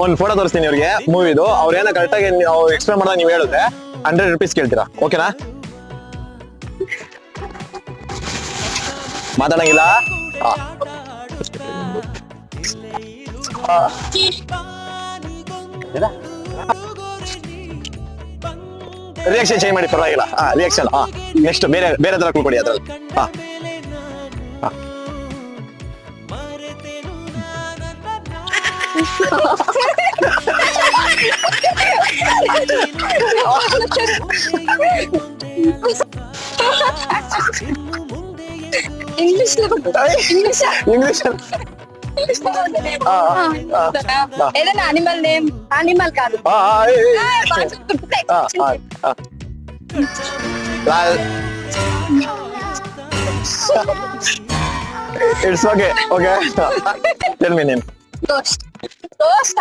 ಒಂದ್ ಫೋಟೋ ತೋರಿಸ್ತೀನಿ ಇವ್ರಿಗೆ ಮೂವಿದು. ಅವ್ರ ಏನೋ ಕರೆಕ್ಟ್ ಆಗಿ ಎಕ್ಸ್ಪ್ಲೇನ್ ಮಾಡಿದಾಗ ನೀವು ಹೇಳಿದ್ರೆ 100 rupees ಕೇಳ್ತೀರಾ. ಓಕೆನಾ? ಮಾತಾಡಂಗಿಲ್ಲ. ರಿಯಾಕ್ಷನ್ ಚೇಂಜ್ ಮಾಡಿ, ಪರವಾಗಿಲ್ಲ. ರಿಯಾಕ್ಷನ್. ನೆಕ್ಸ್ಟ್ ಬೇರೆ ಬೇರೆ ತರ ಕೊಡಿ ಅದ್ರಲ್ಲಿ. English English. ఏదైనా అనిమల్ నేమ్. అనిమల్ కాదు. It's okay. Okay. Tell me name. Toast. Toast.